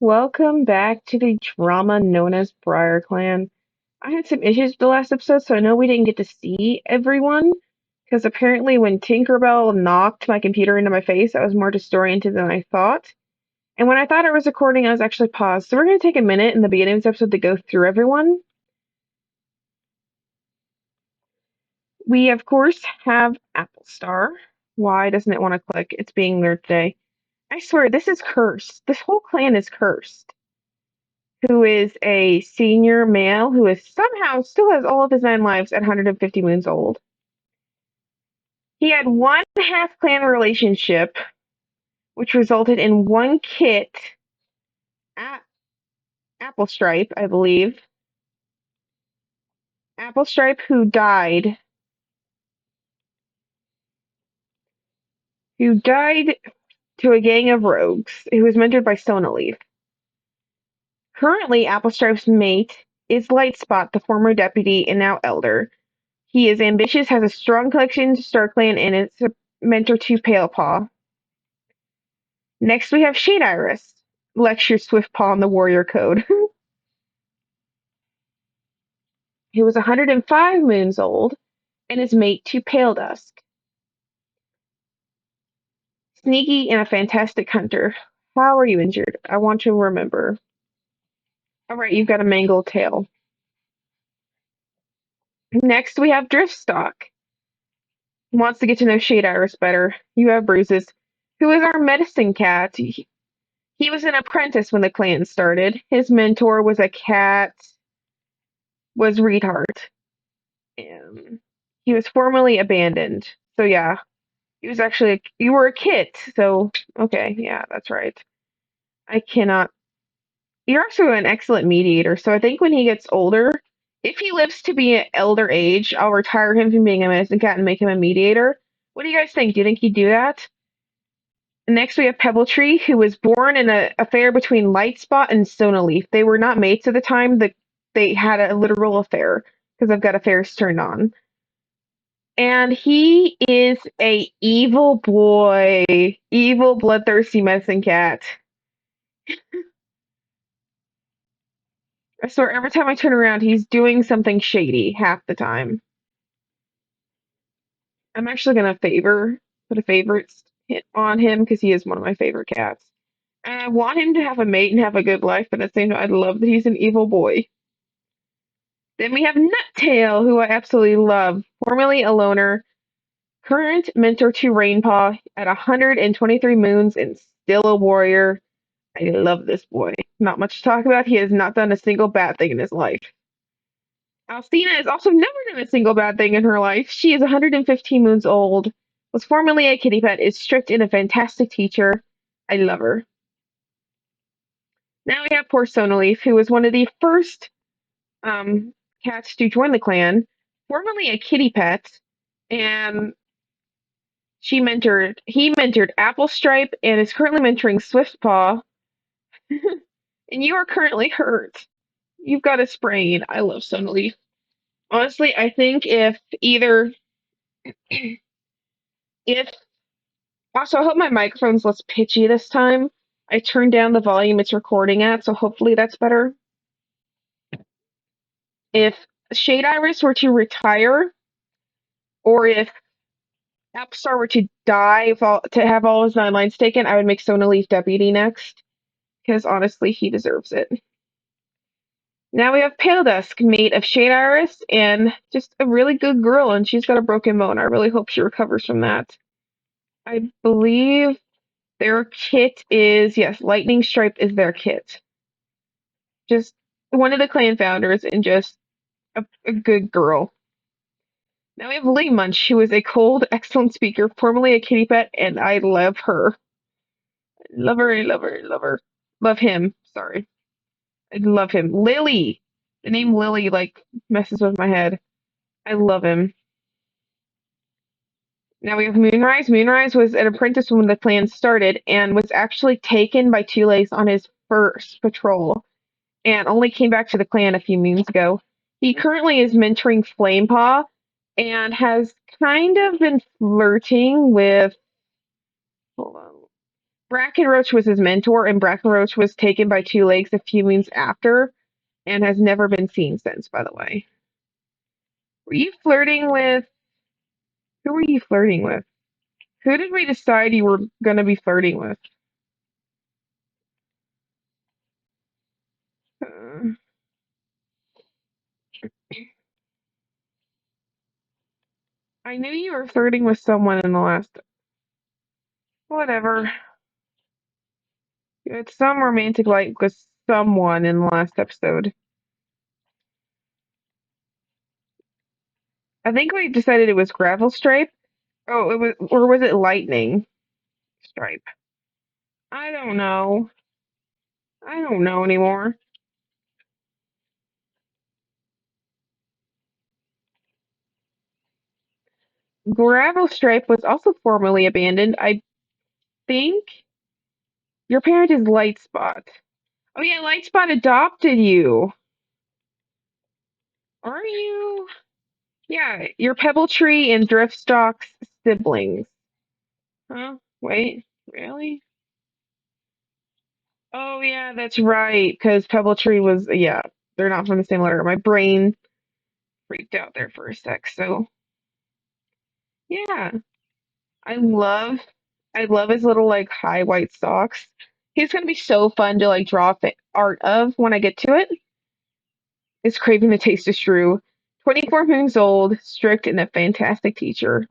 Welcome back to the drama known as Briarclan. I had some issues with the last episode, so I know we didn't get to see everyone, because apparently when Tinkerbell knocked my computer into my face, I was more disoriented than I thought. And when I thought it was recording, I was actually paused. So we're going to take a minute in the beginning of this episode to go through everyone. We, of course, have Applestar. Why doesn't it want to click? It's being weird today. I swear, this is cursed. This whole clan is cursed. Who is a senior male who is somehow still has all of his 9 lives at 150 moons old. He had one half clan relationship, which resulted in one kit, Apple Stripe, I believe. Apple Stripe, who died to a gang of rogues, who was mentored by Sonaleaf. Currently, Apple Stripe's mate is Lightspot, the former deputy and now elder. He is ambitious, has a strong connection to StarClan, and is a mentor to Palepaw. Next, we have Shade Iris, lectures Swiftpaw on the warrior code, who was 105 moons old, and is mate to Pale Dusk. Sneaky and a fantastic hunter. How are you injured? I want to remember. Alright, you've got a mangled tail. Next, we have Driftstock. Wants to get to know Shade Iris better. You have Bruises, who is our medicine cat. He was an apprentice when the clan started. His mentor was a cat, was Reedheart. He was formerly abandoned. So yeah, he was actually you were a kit. So okay, yeah, that's right. I cannot. You're also an excellent mediator. So I think when he gets older, if he lives to be an elder age, I'll retire him from being a medicine cat and make him a mediator. What do you guys think? Do you think he'd do that? Next, we have Pebbletree, who was born in an affair between Lightspot and Sonaleaf. They were not mates at the time. They had a literal affair because I've got affairs turned on. And he is a evil boy, evil bloodthirsty medicine cat. I swear, every time I turn around, he's doing something shady half the time. I'm actually gonna put a favorite on him because he is one of my favorite cats. And I want him to have a mate and have a good life, but at the same time, I love that he's an evil boy. Then we have Nuttail, who I absolutely love, formerly a loner, current mentor to Rainpaw at 123 moons and still a warrior. I love this boy. Not much to talk about. He has not done a single bad thing in his life. Alcina has also never done a single bad thing in her life. She is 115 moons old, was formerly a kitty pet, is strict and a fantastic teacher. I love her. Now we have poor Sonaleaf, who was one of the first cats to join the clan, formerly a kitty pet, and he mentored Applestripe and is currently mentoring Swiftpaw. And you are currently hurt. You've got a sprain. I love Sonaleaf. Honestly, I think if also I hope my microphone's less pitchy this time. I turned down the volume it's recording at, so hopefully that's better. If Shade Iris were to retire, or if Appstar were to die, to have all his 9 lines taken, I would make Sonaleaf deputy next, because honestly, he deserves it. Now we have Pale Dusk, mate of Shade Iris, and just a really good girl, and she's got a broken bone. I really hope she recovers from that. I believe their kit is, yes, Lightning Stripe is their kit. Just one of the clan founders and just a good girl. Now we have Lee Munch, who is a cold, excellent speaker, formerly a kitty pet, and I love her. Love her, love her, love her. Love him, sorry. I love him. Lily! The name Lily, like, messes with my head. I love him. Now we have Moonrise. Moonrise was an apprentice when the clan started and was actually taken by Two Legs on his first patrol and only came back to the clan a few moons ago. He currently is mentoring Flamepaw and has kind of been flirting with hold on, Brackenroach was his mentor, and Brackenroach was taken by Two Legs a few moons after and has never been seen since, by the way. Were you flirting with who were you flirting with? Who did we decide you were gonna be flirting with? Uh, I knew you were flirting with someone in the last. Whatever. You had some romantic light with someone in the last episode. I think we decided it was Gravel Stripe. Oh, it was, or was it Lightning Stripe? I don't know. I don't know anymore. Gravel Stripe was also formerly abandoned. I think your parent is Lightspot. Oh yeah, Lightspot adopted you. Are you? Yeah, you're Pebble Tree and Driftstock's siblings. Huh? Wait, really? Oh yeah, that's right. Because Pebble Tree was, yeah, they're not from the same letter. My brain freaked out there for a sec. So yeah, I love, I love his little like high white socks. He's gonna be so fun to like draw art of when I get to it. Is craving the taste of Shrew. 24 moons old, strict, and a fantastic teacher.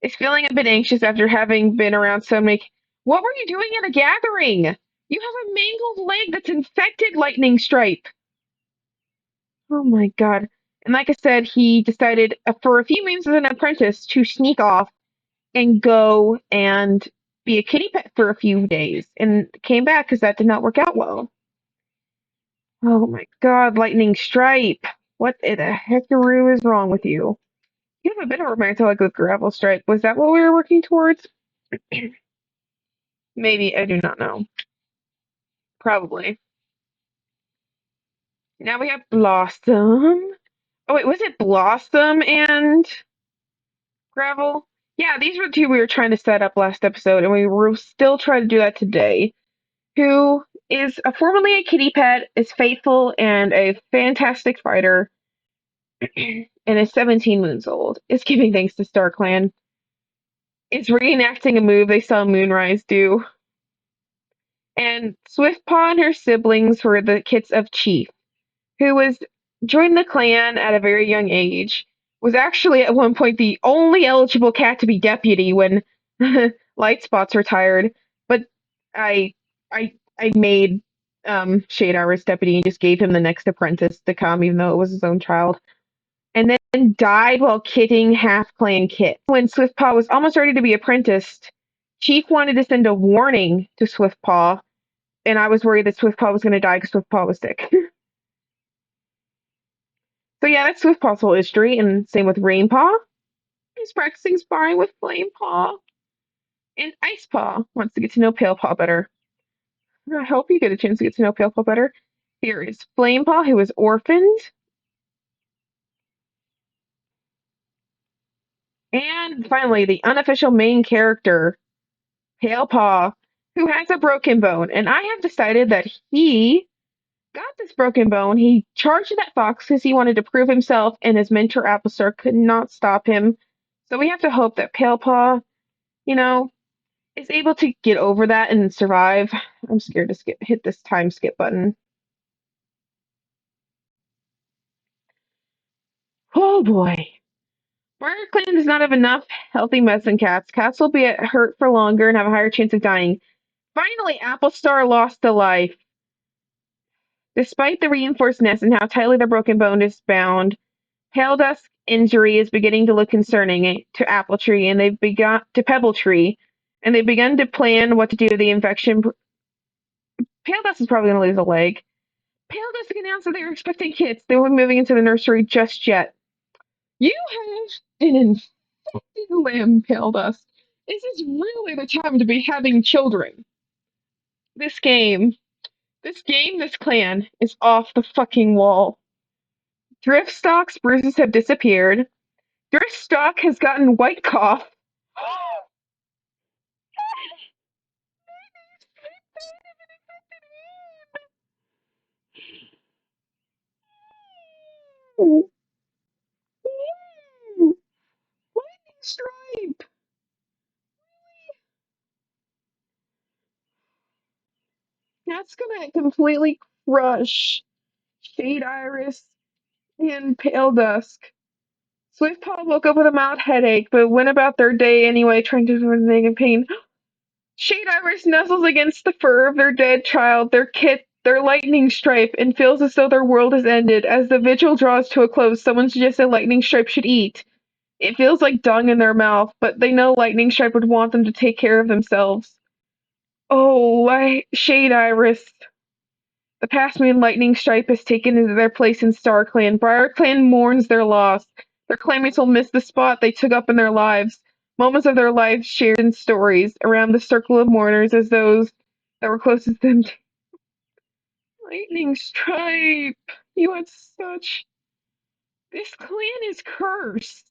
Is feeling a bit anxious after having been around so many. What were you doing at a gathering? You have a mangled leg that's infected, Lightning Stripe. Oh my god. And like I said, he decided for a few moons as an apprentice to sneak off and go and be a kitty pet for a few days and came back because that did not work out well. Oh my god, Lightning Stripe. What the heckaroo is wrong with you? You have a bit of romantic like with Gravel Stripe. Was that what we were working towards? Maybe, I do not know. Probably. Now we have Blossom. Oh wait, was it Blossom and Gravel? Yeah, these were the two we were trying to set up last episode, and we were still trying to do that today. Who is formerly a kitty pet, is faithful and a fantastic fighter, and is 17 moons old. Is giving thanks to StarClan. Is reenacting a move they saw Moonrise do. And Swiftpaw and her siblings were the kits of Chief, who was joined the clan at a very young age, was actually at one point the only eligible cat to be deputy when Lightspots retired. But I I made Shade Hour's deputy and just gave him the next apprentice to come, even though it was his own child. And then died while kitting half clan Kit. When Swiftpaw was almost ready to be apprenticed, Chief wanted to send a warning to Swiftpaw, and I was worried that Swiftpaw was going to die because Swiftpaw was sick. So yeah, that's Swiftpaw's whole history, and same with Rainpaw. He's practicing sparring with Flamepaw. And Icepaw wants to get to know Palepaw better. I hope you get a chance to get to know Palepaw better. Here is Flamepaw, who is orphaned. And finally, the unofficial main character, Palepaw, who has a broken bone. And I have decided that he got this broken bone. He charged that fox because he wanted to prove himself, and his mentor Applestar could not stop him. So we have to hope that Palepaw, you know, is able to get over that and survive. I'm scared to hit this time skip button. Oh boy. Briarclan does not have enough healthy medicine cats. Cats will be hurt for longer and have a higher chance of dying. Finally, Applestar lost a life. Despite the reinforced nest and how tightly the broken bone is bound, Pale Dusk's injury is beginning to look concerning to Apple Tree, and they've begun to Pebble Tree, and they've begun to plan what to do to the infection. Pale Dusk is probably going to lose a leg. Pale Dusk announced that they were expecting kids. They weren't moving into the nursery just yet. You have an infected limb, Pale Dusk. This is really the time to be having children. This game, this clan is off the fucking wall. Driftstock's bruises have disappeared. Driftstock has gotten white cough. Ooh, ooh, lightning stripe. That's gonna completely crush Shade Iris and Pale Dusk. Swiftpaw woke up with a mild headache, but went about their day anyway, trying to avoid nagging pain. Shade Iris nuzzles against the fur of their dead child, their kit, their lightning stripe, and feels as though their world has ended. As the vigil draws to a close, someone suggests a lightning stripe should eat. It feels like dung in their mouth, but they know Lightning Stripe would want them to take care of themselves. Oh, Shade Iris. The past moon Lightning Stripe has taken their place in StarClan. Briarclan mourns their loss. Their clanmates will miss the spot they took up in their lives. Moments of their lives shared in stories around the circle of mourners as those that were closest to them. Lightning Stripe, you had such. This clan is cursed.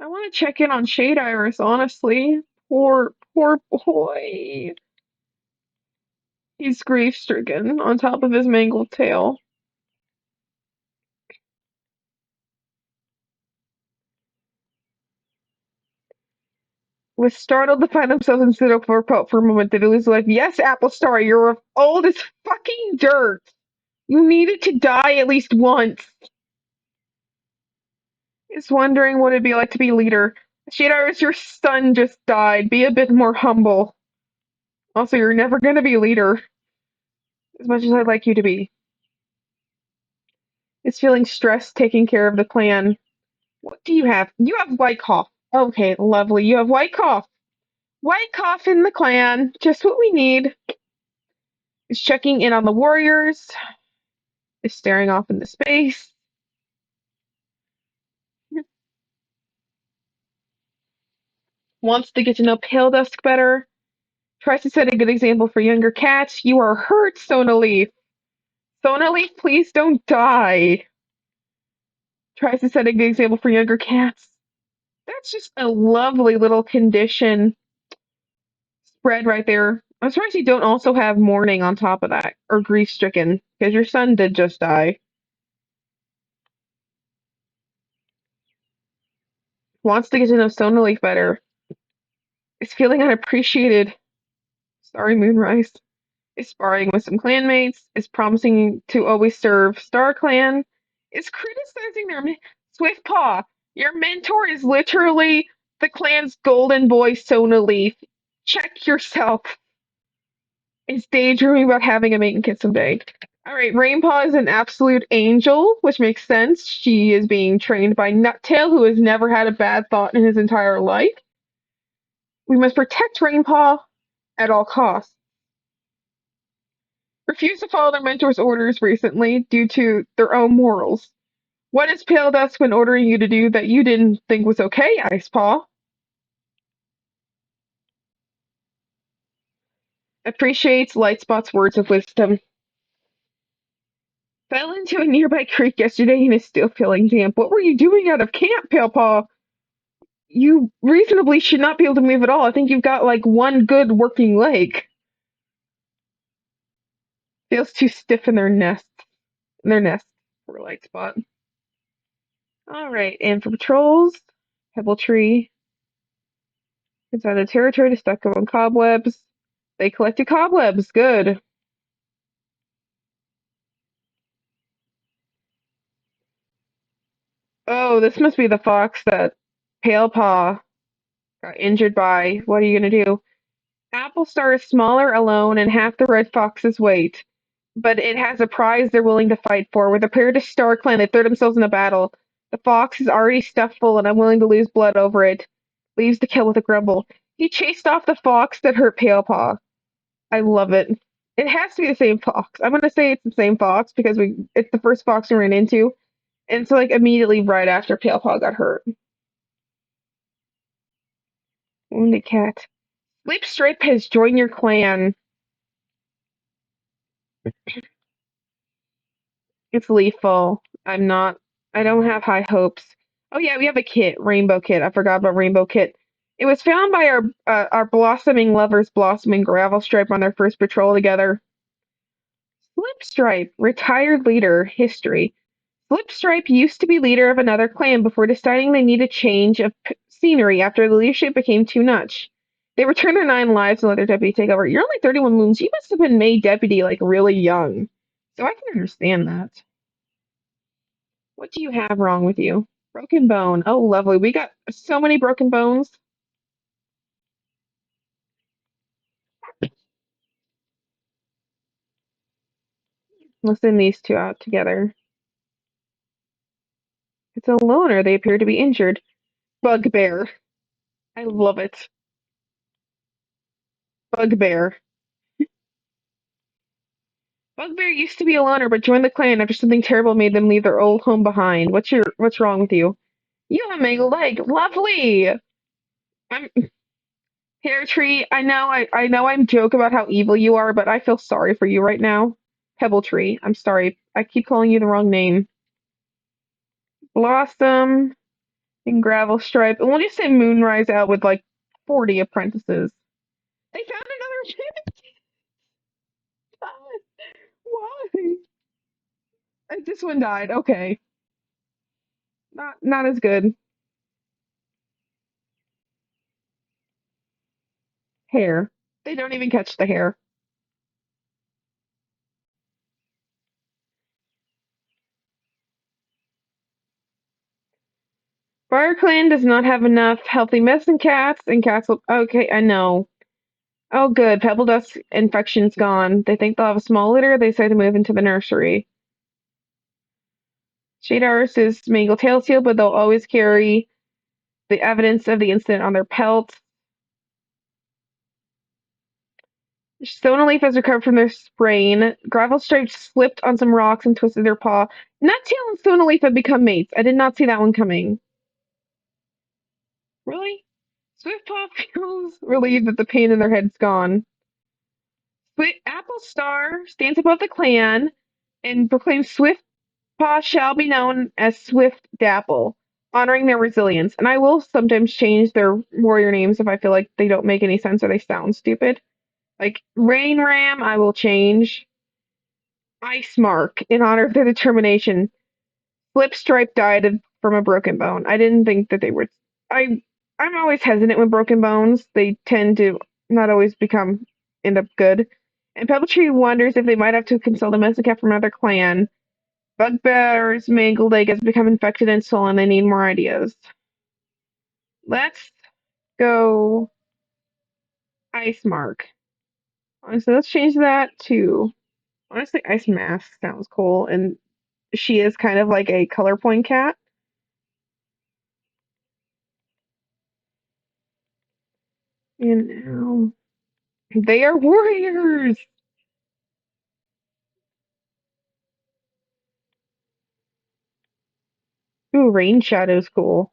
I want to check in on Shade Iris, honestly. Poor boy. He's grief stricken on top of his mangled tail. Was startled to find themselves in Citadel for a moment. Did they lose life? Yes, Apple Star, you're old as fucking dirt. You needed to die at least once. Is wondering what it'd be like to be leader. Shade Iris, your son just died. Be a bit more humble. Also, you're never gonna be leader, as much as I'd like you to be. Is feeling stressed taking care of the clan. What do you have? You have white cough. Okay, lovely. You have white cough. White cough in the clan. Just what we need. Is checking in on the warriors. Is staring off into space. Wants to get to know Pale Dusk better. Tries to set a good example for younger cats. You are hurt, Sonaleaf. Sonaleaf, please don't die. Tries to set a good example for younger cats. That's just a lovely little condition spread right there. I'm surprised you don't also have mourning on top of that, or grief stricken, because your son did just die. Wants to get to know Sonaleaf better. Is feeling unappreciated. Sorry, Moonrise. Is sparring with some clanmates. Is promising to always serve StarClan. Is criticizing their Swiftpaw. Your mentor is literally the clan's golden boy, Sonaleaf. Check yourself. Is daydreaming about having a mating kit someday. All right, Rainpaw is an absolute angel, which makes sense. She is being trained by Nuttail, who has never had a bad thought in his entire life. We must protect Rainpaw at all costs. Refused to follow their mentor's orders recently due to their own morals. What has Pale Dusk been ordering you to do that you didn't think was okay, Icepaw? Appreciates Lightspot's words of wisdom. Fell into a nearby creek yesterday and is still feeling damp. What were you doing out of camp, Palepaw? You reasonably should not be able to move at all. I think you've got like one good working leg. Feels too stiff in their nest. In their nest. Poor Lightspot. Alright, and for patrols, Pebble Tree. Inside the territory to stuck on cobwebs. They collected cobwebs. Good. Oh, this must be the fox that Palepaw got injured by. What are you gonna do? Apple Star is smaller alone and half the Red Fox's weight, but it has a prize they're willing to fight for. With a pair to StarClan, they throw themselves in a battle. The fox is already stuffed full and unwilling to lose blood over it. Leaves the kill with a grumble. He chased off the fox that hurt Palepaw. I love it. It has to be the same fox. I'm gonna say it's the same fox because it's the first fox we ran into. And so like immediately right after Palepaw got hurt. Wounded cat. Sleep Stripe has joined your clan. It's lethal. I don't have high hopes. Oh yeah, we have a kit, Rainbow Kit. I forgot about Rainbow Kit. It was found by our blossoming lovers, Blossom and Gravel Stripe, on their first patrol together. Slip Stripe, retired leader, history. Flipstripe used to be leader of another clan before deciding they need a change of scenery after the leadership became too much. They returned their 9 lives and let their deputy take over. You're only 31 moons. You must have been made deputy like really young. So I can understand that. What do you have wrong with you? Broken bone. Oh, lovely. We got so many broken bones. Let's send these two out together. It's a loner. They appear to be injured. Bugbear. I love it. Bugbear. Bugbear used to be a loner, but joined the clan after something terrible made them leave their old home behind. What's wrong with you? You have a mangled leg. Lovely. I'm Hair Tree. I know I'm joke about how evil you are, but I feel sorry for you right now. Pebble Tree. I'm sorry. I keep calling you the wrong name. Blossom and Gravel Stripe. And we'll just send Moonrise out with like 40 apprentices. They found another Why? This one died. Okay. Not as good. Hair. They don't even catch the hair. Briarclan does not have enough healthy medicine cats and cats will okay, I know. Oh good, Pebble Dust infection's gone. They think they'll have a small litter, they say to move into the nursery. Shade Iris is mangled tail seal, but they'll always carry the evidence of the incident on their pelt. Stone Leaf has recovered from their sprain. Gravel Stripe slipped on some rocks and twisted their paw. Nuttail and Stone Leaf have become mates. I did not see that one coming. Really? Swiftpaw feels relieved that the pain in their head's gone. Apple Star stands above the clan and proclaims Swiftpaw shall be known as Swift Dapple, honoring their resilience. And I will sometimes change their warrior names if I feel like they don't make any sense or they sound stupid. Like Rain Ram, I will change. Ice Mark in honor of their determination. Flipstripe died from a broken bone. I didn't think that they would. I'm always hesitant with broken bones. They tend to not always end up good. And Pebbletree wonders if they might have to consult a medicine cat from another clan. Bugbear's mangled leg has become infected and swollen. They need more ideas. Let's go Ice Mark. Honestly, let's change that to honestly Ice Mask sounds cool, and she is kind of like a color point cat. And now they are warriors. Ooh, Rain Shadow's cool.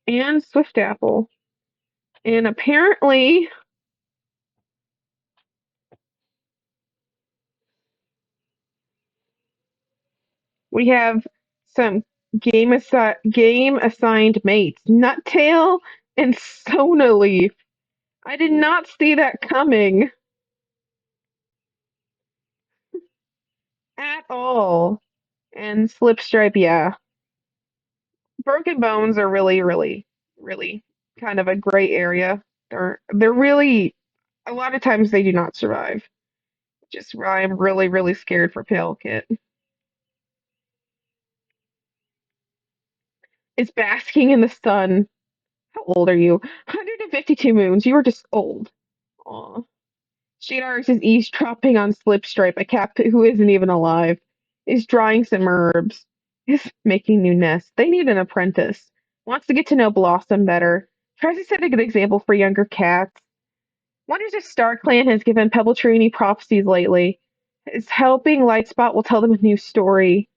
And Swift Apple. And apparently we have some game assigned mates. Nuttail and Sonaleaf. I did not see that coming at all. And Slipstripe, yeah. Broken Bones are really, really, really kind of a gray area. They're really a lot of times they do not survive. Just why I'm really, really scared for Pale Kit. Is basking in the sun. How old are you? 152 moons. You are just old. Aw. Shadars is eavesdropping on Slipstripe, a cat who isn't even alive. Is drying some herbs. Is making new nests. They need an apprentice. Wants to get to know Blossom better. Tries to set a good example for younger cats. Wonders if StarClan has given Pebbletree any prophecies lately. Is helping Lightspot will tell them a new story.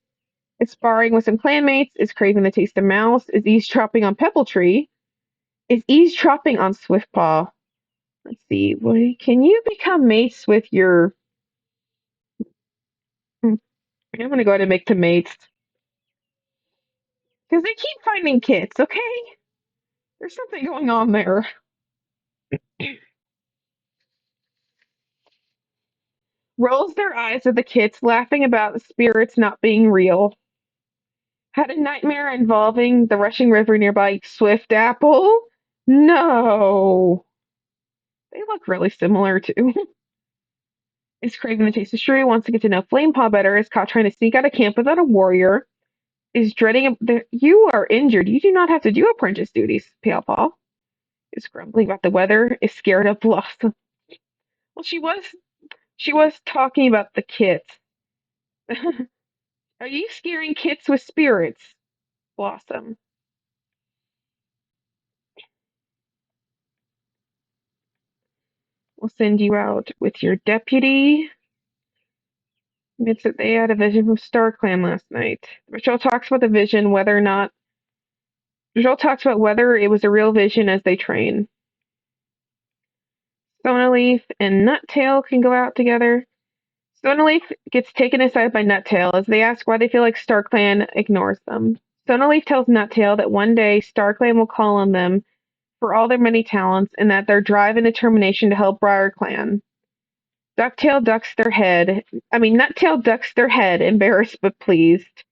Is sparring with some clanmates. Is craving the taste of mouse. Is eavesdropping on Pebbletree. Is eavesdropping on Swiftpaw. Let's see. Can you become mates with your? Hmm, I'm gonna go ahead and make them mates because they keep finding kits. Okay, there's something going on there. Rolls their eyes at the kids, laughing about the spirits not being real. Had a nightmare involving the rushing river nearby Swift Apple? No. They look really similar too. Is craving the taste of Shrew, wants to get to know Flamepaw better, is caught trying to sneak out of camp without a warrior, is dreading you are injured. You do not have to do apprentice duties, Palepaw. Is grumbling about the weather, is scared of Blossom. Well, she was talking about the kits. Are you scaring kits with spirits, Blossom? We'll send you out with your deputy. Admits that they had a vision from StarClan last night. Michelle talks about the vision, whether or not Michelle talks about whether it was a real vision as they train. Sonaleaf and Nuttail can go out together. Sonaleaf gets taken aside by Nuttail as they ask why they feel like StarClan ignores them. Sonaleaf tells Nuttail that one day StarClan will call on them for all their many talents and that their drive and determination to help Briarclan. Ducktail ducks their head. Nuttail ducks their head, embarrassed but pleased.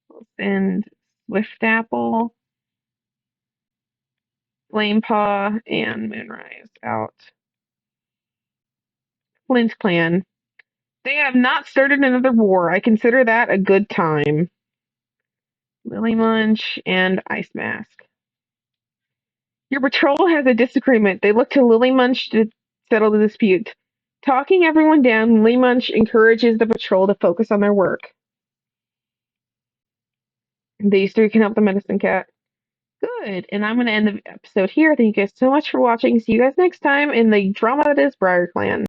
We'll send Swiftapple, Flamepaw, and Moonrise out. Flint Clan. They have not started another war. I consider that a good time. Lily Munch and Ice Mask. Your patrol has a disagreement. They look to Lily Munch to settle the dispute. Talking everyone down, Lily Munch encourages the patrol to focus on their work. These three can help the medicine cat. Good. And I'm going to end the episode here. Thank you guys so much for watching. See you guys next time in the drama that is Briarclan.